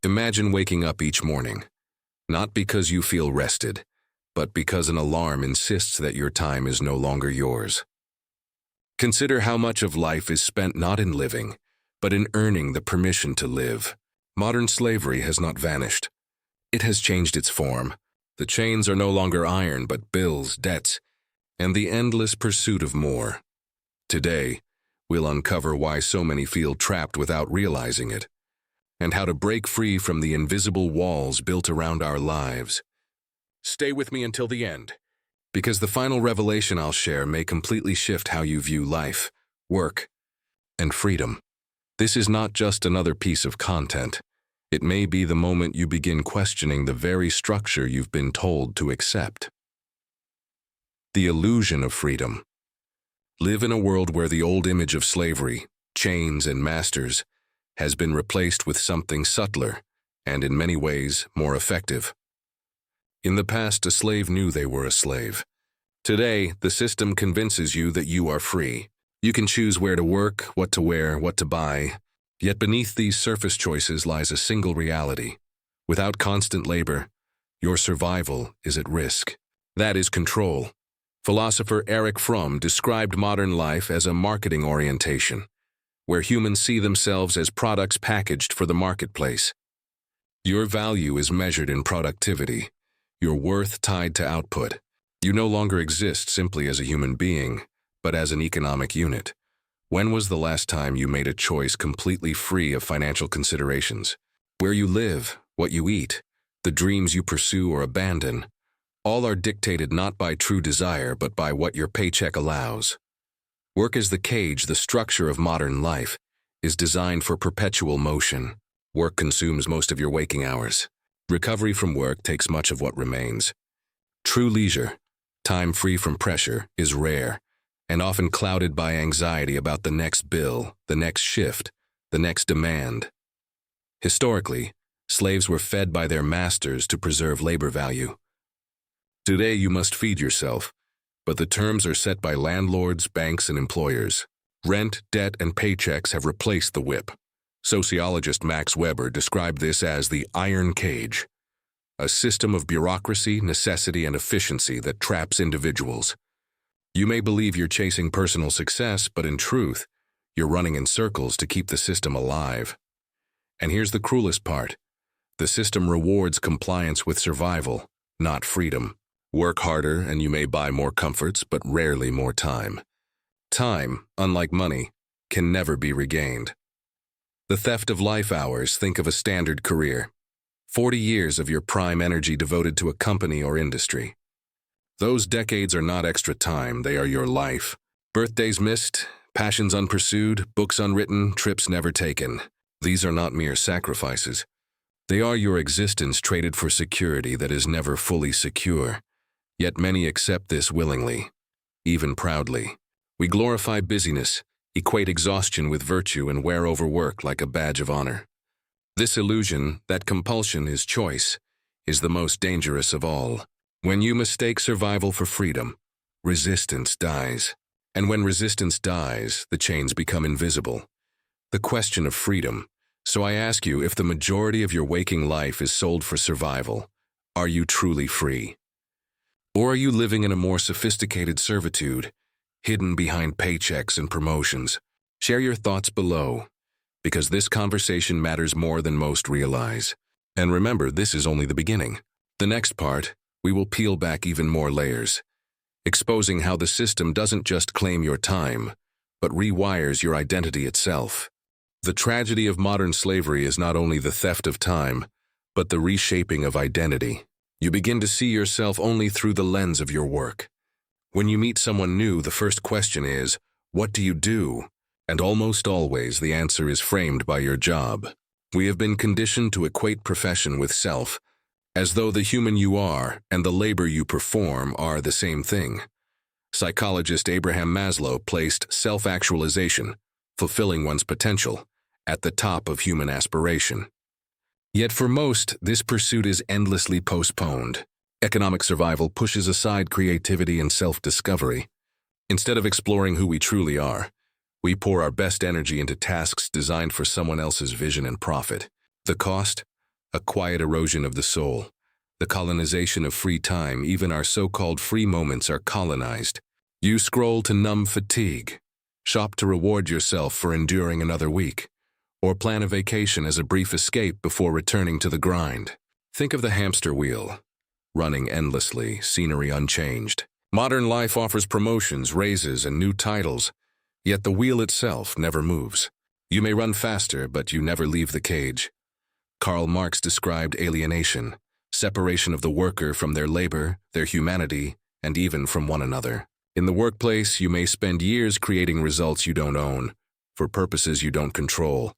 Imagine waking up each morning, not because you feel rested, but because an alarm insists that your time is no longer yours. Consider how much of life is spent not in living, but in earning the permission to live. Modern slavery has not vanished. It has changed its form. The chains are no longer iron, but bills, debts, and the endless pursuit of more. Today, we'll uncover why so many feel trapped without realizing it, and how to break free from the invisible walls built around our lives. Stay with me until the end, because the final revelation I'll share may completely shift how you view life, work, and freedom. This is not just another piece of content. It may be the moment you begin questioning the very structure you've been told to accept. The illusion of freedom. Live in a world where the old image of slavery, chains and masters, has been replaced with something subtler and, in many ways, more effective. In the past, a slave knew they were a slave. Today, the system convinces you that you are free. You can choose where to work, what to wear, what to buy. Yet beneath these surface choices lies a single reality. Without constant labor, your survival is at risk. That is control. Philosopher Erich Fromm described modern life as a marketing orientation, where humans see themselves as products packaged for the marketplace. Your value is measured in productivity, your worth tied to output. You no longer exist simply as a human being, but as an economic unit. When was the last time you made a choice completely free of financial considerations? Where you live, what you eat, the dreams you pursue or abandon, all are dictated not by true desire but by what your paycheck allows. Work is the cage. The structure of modern life is designed for perpetual motion. Work consumes most of your waking hours. Recovery from work takes much of what remains. True leisure, time free from pressure, is rare, and often clouded by anxiety about the next bill, the next shift, the next demand. Historically, slaves were fed by their masters to preserve labor value. Today you must feed yourself, but the terms are set by landlords, banks, and employers. Rent, debt, and paychecks have replaced the whip. Sociologist Max Weber described this as the iron cage, a system of bureaucracy, necessity, and efficiency that traps individuals. You may believe you're chasing personal success, but in truth, you're running in circles to keep the system alive. And here's the cruelest part. The system rewards compliance with survival, not freedom. Work harder and you may buy more comforts, but rarely more time. Time, unlike money, can never be regained. The theft of life hours. Think of a standard career. 40 years of your prime energy devoted to a company or industry. Those decades are not extra time, they are your life. Birthdays missed, passions unpursued, books unwritten, trips never taken. These are not mere sacrifices. They are your existence traded for security that is never fully secure. Yet many accept this willingly, even proudly. We glorify busyness, equate exhaustion with virtue, and wear overwork like a badge of honor. This illusion that compulsion is choice is the most dangerous of all. When you mistake survival for freedom, resistance dies. And when resistance dies, the chains become invisible. The question of freedom. So I ask you, if the majority of your waking life is sold for survival, are you truly free? Or are you living in a more sophisticated servitude, hidden behind paychecks and promotions? Share your thoughts below, because this conversation matters more than most realize. And remember, this is only the beginning. The next part, we will peel back even more layers, exposing how the system doesn't just claim your time, but rewires your identity itself. The tragedy of modern slavery is not only the theft of time, but the reshaping of identity. You begin to see yourself only through the lens of your work. When you meet someone new, the first question is, what do you do? And almost always the answer is framed by your job. We have been conditioned to equate profession with self, as though the human you are and the labor you perform are the same thing. Psychologist Abraham Maslow placed self-actualization, fulfilling one's potential, at the top of human aspiration. Yet for most, this pursuit is endlessly postponed. Economic survival pushes aside creativity and self-discovery. Instead of exploring who we truly are, we pour our best energy into tasks designed for someone else's vision and profit. The cost? a quiet erosion of the soul. The colonization of free time, even our so-called free moments are colonized. You scroll to numb fatigue, shop to reward yourself for enduring another week, or plan a vacation as a brief escape before returning to the grind. Think of the hamster wheel, running endlessly, scenery unchanged. Modern life offers promotions, raises, and new titles, yet the wheel itself never moves. You may run faster, but you never leave the cage. Karl Marx described alienation, separation of the worker from their labor, their humanity, and even from one another. In the workplace, you may spend years creating results you don't own, for purposes you don't control,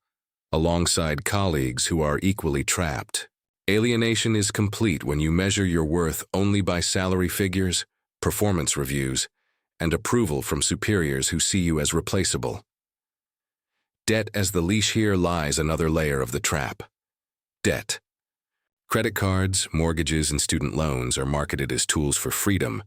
alongside colleagues who are equally trapped. Alienation is complete when you measure your worth only by salary figures, performance reviews, and approval from superiors who see you as replaceable. Debt as the leash. Here lies another layer of the trap. Debt. Credit cards, mortgages, and student loans are marketed as tools for freedom,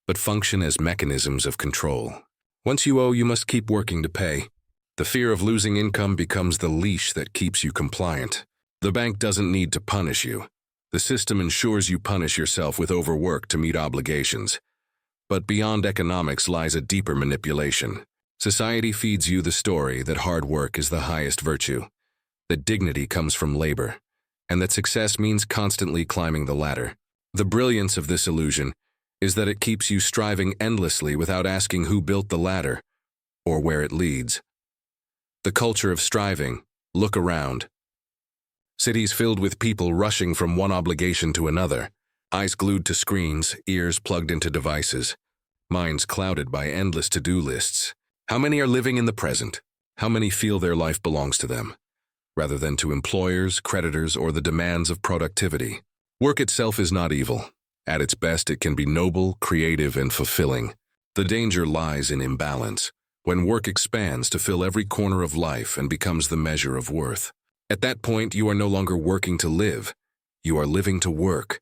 but function as mechanisms of control. Once you owe, you must keep working to pay. The fear of losing income becomes the leash that keeps you compliant. The bank doesn't need to punish you. The system ensures you punish yourself with overwork to meet obligations. But beyond economics lies a deeper manipulation. Society feeds you the story that hard work is the highest virtue, that dignity comes from labor, and that success means constantly climbing the ladder. The brilliance of this illusion is that it keeps you striving endlessly without asking who built the ladder or where it leads. The culture of striving. Look around. Cities filled with people rushing from one obligation to another, eyes glued to screens, ears plugged into devices, minds clouded by endless to-do lists. How many are living in the present? How many feel their life belongs to them, rather than to employers, creditors, or the demands of productivity? Work itself is not evil. At its best, it can be noble, creative, and fulfilling. The danger lies in imbalance, when work expands to fill every corner of life and becomes the measure of worth. At that point, you are no longer working to live. You are living to work.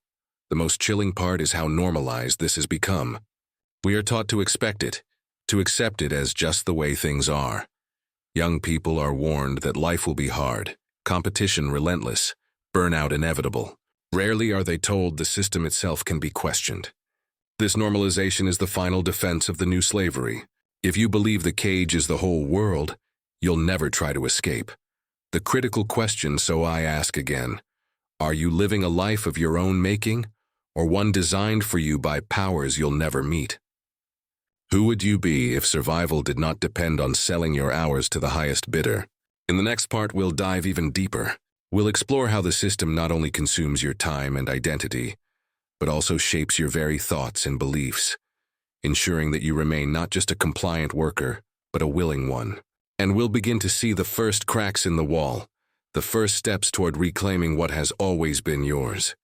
The most chilling part is how normalized this has become. We are taught to expect it, to accept it as just the way things are. Young people are warned that life will be hard, competition relentless, burnout inevitable. Rarely are they told the system itself can be questioned. This normalization is the final defense of the new slavery. If you believe the cage is the whole world, you'll never try to escape. The critical question, so I ask again, are you living a life of your own making, or one designed for you by powers you'll never meet? Who would you be if survival did not depend on selling your hours to the highest bidder? In the next part, we'll dive even deeper. We'll explore how the system not only consumes your time and identity, but also shapes your very thoughts and beliefs, ensuring that you remain not just a compliant worker, but a willing one. And we'll begin to see the first cracks in the wall, the first steps toward reclaiming what has always been yours.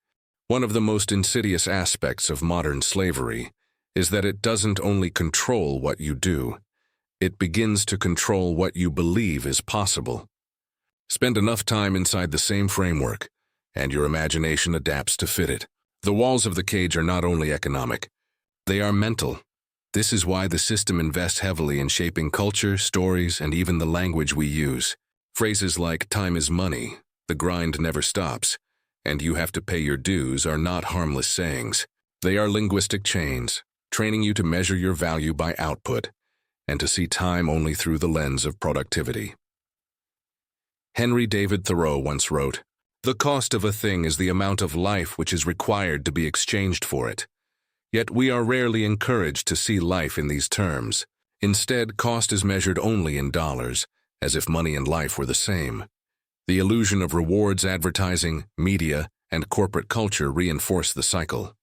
One of the most insidious aspects of modern slavery is that it doesn't only control what you do, it begins to control what you believe is possible. Spend enough time inside the same framework, and your imagination adapts to fit it. The walls of the cage are not only economic, they are mental. This is why the system invests heavily in shaping culture, stories, and even the language we use. Phrases like "time is money," "the grind never stops," and "you have to pay your dues" are not harmless sayings. They are linguistic chains, training you to measure your value by output, and to see time only through the lens of productivity. Henry David Thoreau once wrote, "The cost of a thing is the amount of life which is required to be exchanged for it." Yet we are rarely encouraged to see life in these terms. Instead, cost is measured only in dollars, as if money and life were the same. The illusion of rewards, advertising, media, and corporate culture reinforce the cycle.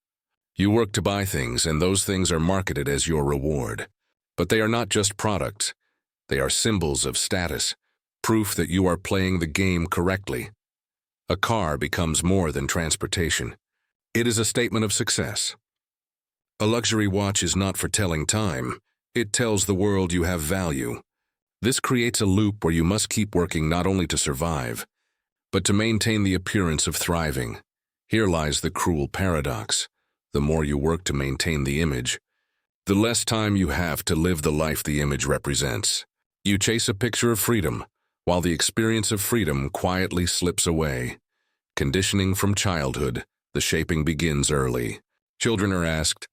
You work to buy things, and those things are marketed as your reward. But they are not just products. They are symbols of status, proof that you are playing the game correctly. A car becomes more than transportation. It is a statement of success. A luxury watch is not for telling time. It tells the world you have value. This creates a loop where you must keep working not only to survive, but to maintain the appearance of thriving. Here lies the cruel paradox. The more you work to maintain the image, the less time you have to live the life the image represents. You chase a picture of freedom, while the experience of freedom quietly slips away, Conditioning from childhood, the shaping begins early. Children are asked,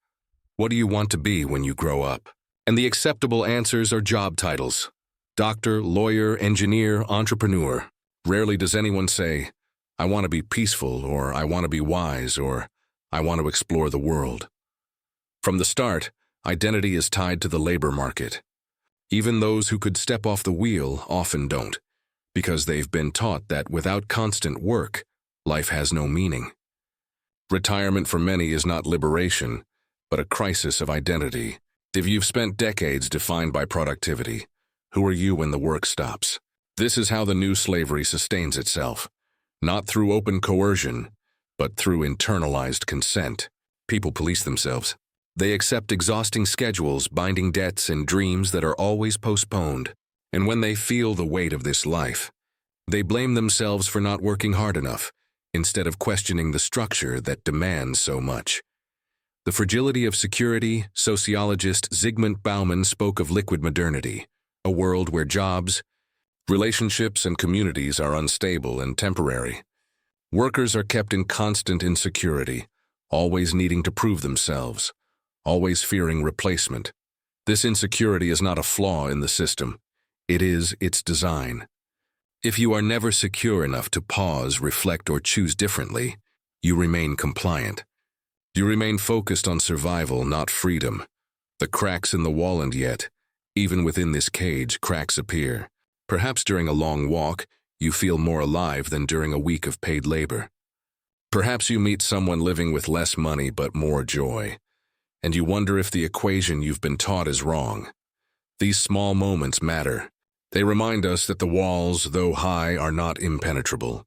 "What do you want to be when you grow up?" And the acceptable answers are job titles: doctor, lawyer, engineer, entrepreneur. Rarely does anyone say, "I want to be peaceful," or "I want to be wise," or "I want to explore the world." From the start, identity is tied to the labor market. Even those who could step off the wheel often don't, because they've been taught that without constant work, life has no meaning. Retirement for many is not liberation, but a crisis of identity. If you've spent decades defined by productivity, who are you when the work stops? This is how the new slavery sustains itself, not through open coercion, but through internalized consent. People police themselves. They accept exhausting schedules, binding debts, and dreams that are always postponed. And when they feel the weight of this life, they blame themselves for not working hard enough, instead of questioning the structure that demands so much. The fragility of security, sociologist Zygmunt Bauman spoke of liquid modernity, a world where jobs, relationships, and communities are unstable and temporary. Workers are kept in constant insecurity, always needing to prove themselves, always fearing replacement. This insecurity is not a flaw in the system. It is its design. If you are never secure enough to pause, reflect, or choose differently, you remain compliant. You remain focused on survival, not freedom. The cracks in the wall, and yet, even within this cage, cracks appear. Perhaps during a long walk, you feel more alive than during a week of paid labor. Perhaps you meet someone living with less money but more joy, and you wonder if the equation you've been taught is wrong. These small moments matter. They remind us that the walls, though high, are not impenetrable.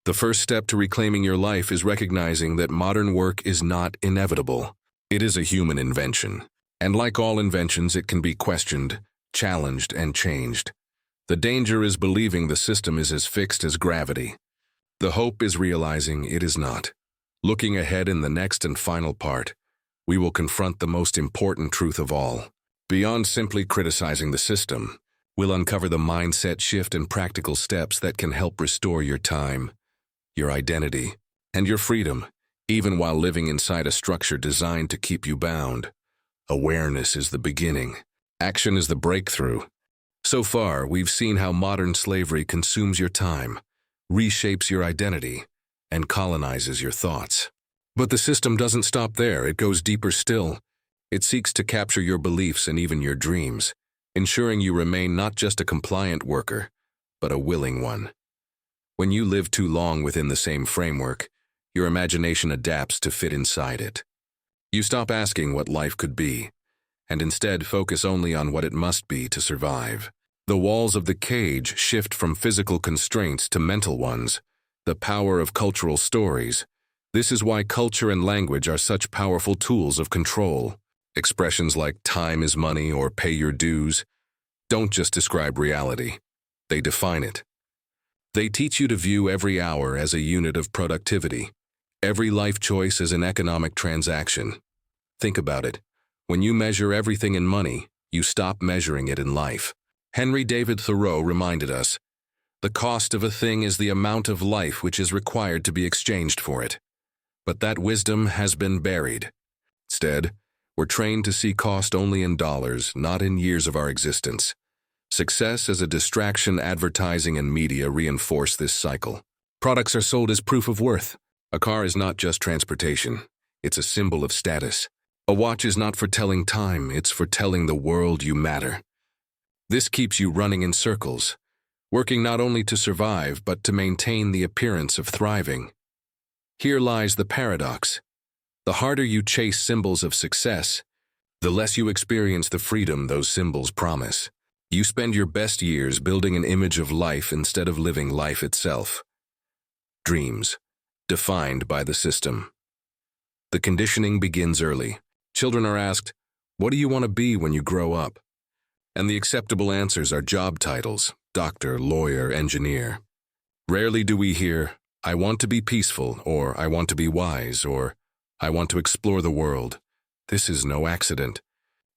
The first step to reclaiming your life is recognizing that modern work is not inevitable. It is a human invention, and like all inventions, it can be questioned, challenged, and changed. The danger is believing the system is as fixed as gravity. The hope is realizing it is not. Looking ahead in the next and final part, we will confront the most important truth of all. Beyond simply criticizing the system, we'll uncover the mindset shift and practical steps that can help restore your time, your identity, and your freedom, even while living inside a structure designed to keep you bound. Awareness is the beginning. Action is the breakthrough. So far, we've seen how modern slavery consumes your time, reshapes your identity, and colonizes your thoughts. But the system doesn't stop there. It goes deeper still. It seeks to capture your beliefs and even your dreams, ensuring you remain not just a compliant worker, but a willing one. When you live too long within the same framework, your imagination adapts to fit inside it. You stop asking what life could be, and instead focus only on what it must be to survive. The walls of the cage shift from physical constraints to mental ones, the power of cultural stories. This is why culture and language are such powerful tools of control. Expressions like "time is money" or "pay your dues" don't just describe reality, they define it. They teach you to view every hour as a unit of productivity, every life choice as an economic transaction. Think about it. When you measure everything in money, you stop measuring it in life. Henry David Thoreau reminded us, "The cost of a thing is the amount of life which is required to be exchanged for it." But that wisdom has been buried. Instead, we're trained to see cost only in dollars, not in years of our existence. Success as a distraction, advertising, and media reinforce this cycle. Products are sold as proof of worth. A car is not just transportation. It's a symbol of status. A watch is not for telling time, it's for telling the world you matter. This keeps you running in circles, working not only to survive, but to maintain the appearance of thriving. Here lies the paradox. The harder you chase symbols of success, the less you experience the freedom those symbols promise. You spend your best years building an image of life instead of living life itself. Dreams, defined by the system. The conditioning begins early. Children are asked, "What do you want to be when you grow up?" And the acceptable answers are job titles: doctor, lawyer, engineer. Rarely do we hear, "I want to be peaceful," or "I want to be wise," or "I want to explore the world." This is no accident.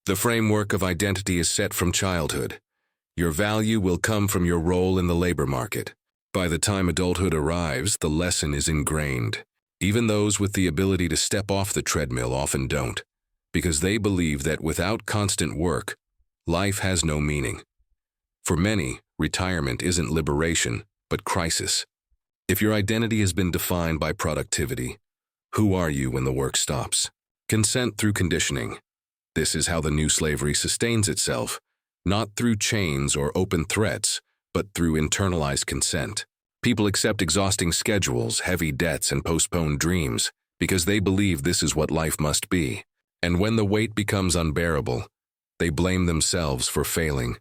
The framework of identity is set from childhood. Your value will come from your role in the labor market. By the time adulthood arrives, the lesson is ingrained. Even those with the ability to step off the treadmill often don't, because they believe that without constant work, life has no meaning. For many, retirement isn't liberation, but crisis. If your identity has been defined by productivity, who are you when the work stops? Consent through conditioning. This is how the new slavery sustains itself, not through chains or open threats, but through internalized consent. People accept exhausting schedules, heavy debts, and postponed dreams because they believe this is what life must be. And when the weight becomes unbearable, they blame themselves for failing,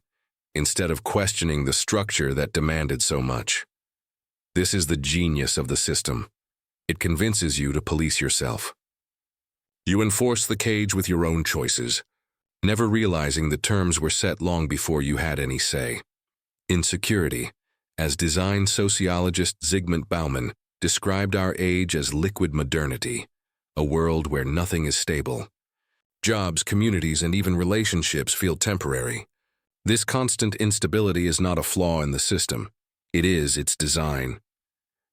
instead of questioning the structure that demanded so much. This is the genius of the system. It convinces you to police yourself. You enforce the cage with your own choices, never realizing the terms were set long before you had any say. Insecurity, as design sociologist Zygmunt Bauman described our age as liquid modernity, a world where nothing is stable. Jobs, communities, and even relationships feel temporary. This constant instability is not a flaw in the system. It is its design.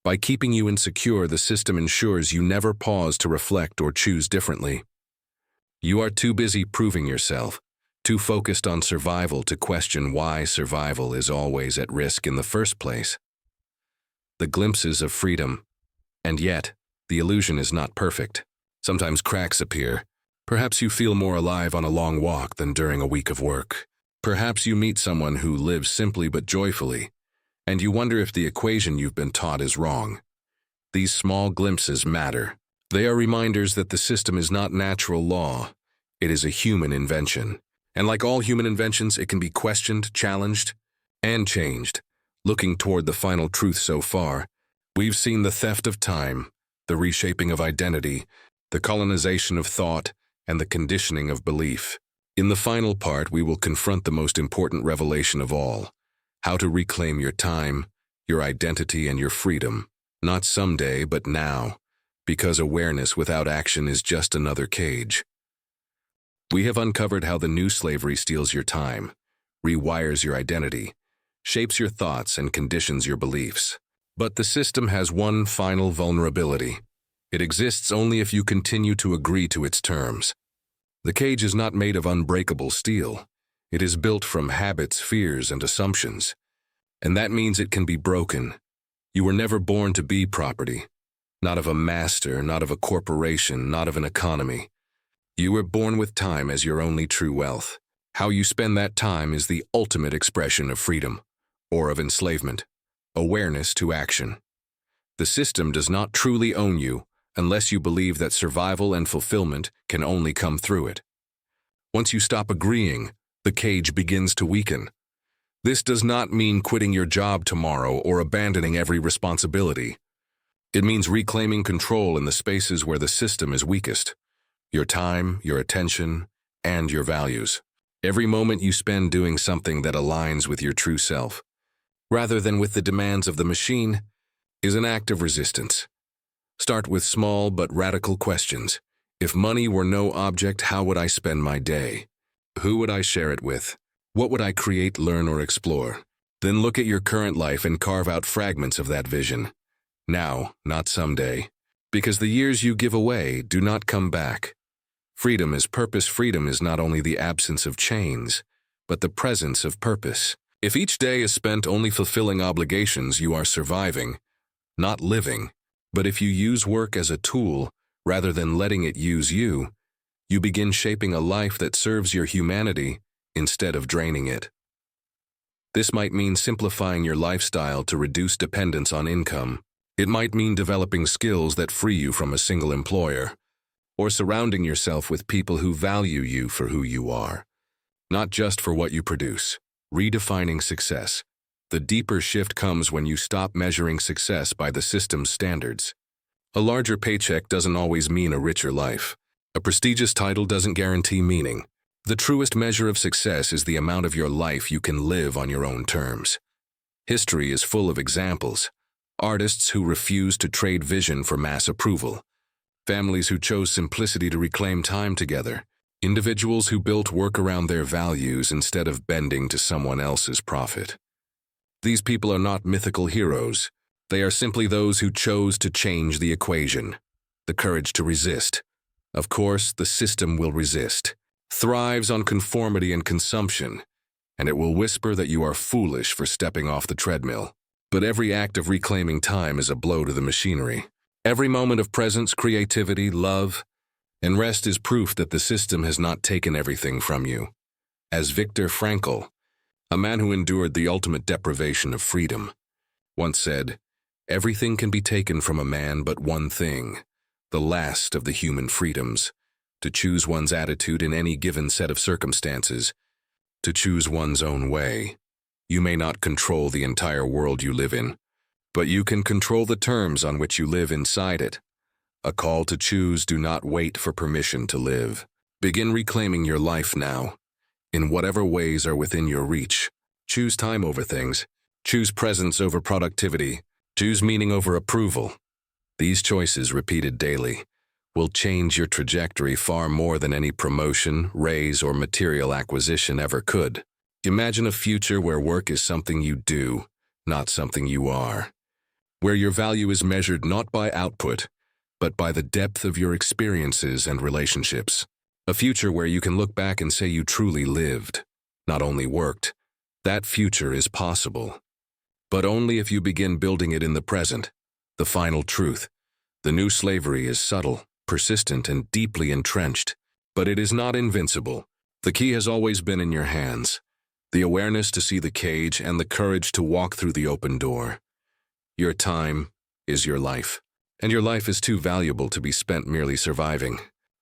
By keeping you insecure, the system ensures you never pause to reflect or choose differently. You are too busy proving yourself, too focused on survival to question why survival is always at risk in the first place. The glimpses of freedom. And yet, the illusion is not perfect. Sometimes cracks appear. Perhaps you feel more alive on a long walk than during a week of work. Perhaps you meet someone who lives simply but joyfully, and you wonder if the equation you've been taught is wrong. These small glimpses matter. They are reminders that the system is not natural law. It is a human invention. And like all human inventions, it can be questioned, challenged, and changed. Looking toward the final truth so far, we've seen the theft of time, the reshaping of identity, the colonization of thought, and the conditioning of belief. In the final part, we will confront the most important revelation of all: how to reclaim your time, your identity, and your freedom. Not someday, but now, because awareness without action is just another cage. We have uncovered how the new slavery steals your time, rewires your identity, shapes your thoughts, and conditions your beliefs. But the system has one final vulnerability. It exists only if you continue to agree to its terms. The cage is not made of unbreakable steel. It is built from habits, fears, and assumptions. And that means it can be broken. You were never born to be property. Not of a master, not of a corporation, not of an economy. You were born with time as your only true wealth. How you spend that time is the ultimate expression of freedom, or of enslavement. Awareness to action. The system does not truly own you unless you believe that survival and fulfillment can only come through it. Once you stop agreeing, the cage begins to weaken. This does not mean quitting your job tomorrow or abandoning every responsibility. It means reclaiming control in the spaces where the system is weakest. Your time, your attention, and your values. Every moment you spend doing something that aligns with your true self, rather than with the demands of the machine, is an act of resistance. Start with small but radical questions. If money were no object, how would I spend my day? Who would I share it with? What would I create, learn, or explore? Then look at your current life and carve out fragments of that vision. Now, not someday. Because the years you give away do not come back. Freedom is purpose. Freedom is not only the absence of chains, but the presence of purpose. If each day is spent only fulfilling obligations, you are surviving, not living. But if you use work as a tool, rather than letting it use you, you begin shaping a life that serves your humanity instead of draining it. This might mean simplifying your lifestyle to reduce dependence on income. It might mean developing skills that free you from a single employer, or surrounding yourself with people who value you for who you are, not just for what you produce. Redefining success. The deeper shift comes when you stop measuring success by the system's standards. A larger paycheck doesn't always mean a richer life. A prestigious title doesn't guarantee meaning. The truest measure of success is the amount of your life you can live on your own terms. History is full of examples. Artists who refused to trade vision for mass approval. Families who chose simplicity to reclaim time together. Individuals who built work around their values instead of bending to someone else's profit. These people are not mythical heroes. They are simply those who chose to change the equation. The courage to resist. Of course, the system will resist. Thrives on conformity and consumption, and it will whisper that you are foolish for stepping off the treadmill. But every act of reclaiming time is a blow to the machinery. Every moment of presence, creativity, love, and rest is proof that the system has not taken everything from you. As Viktor Frankl, a man who endured the ultimate deprivation of freedom, once said, "Everything can be taken from a man but one thing, the last of the human freedoms, to choose one's attitude in any given set of circumstances, to choose one's own way. You may not control the entire world you live in, but you can control the terms on which you live inside it. A call to choose. Do not wait for permission to live. Begin reclaiming your life now, in whatever ways are within your reach. Choose time over things. Choose presence over productivity. Choose meaning over approval. These choices, repeated daily, will change your trajectory far more than any promotion, raise, or material acquisition ever could. Imagine a future where work is something you do, not something you are. Where your value is measured not by output, but by the depth of your experiences and relationships. A future where you can look back and say you truly lived, not only worked. That future is possible. But only if you begin building it in the present. The final truth. The new slavery is subtle, persistent, and deeply entrenched, but it is not invincible. The key has always been in your hands. The awareness to see the cage and the courage to walk through the open door. Your time is your life, and your life is too valuable to be spent merely surviving.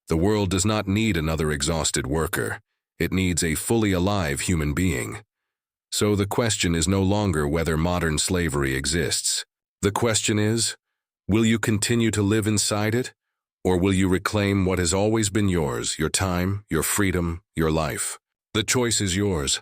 The world does not need another exhausted worker. It needs a fully alive human being. So the question is no longer whether modern slavery exists. The question is, will you continue to live inside it, or will you reclaim what has always been yours, your time, your freedom, your life? The choice is yours.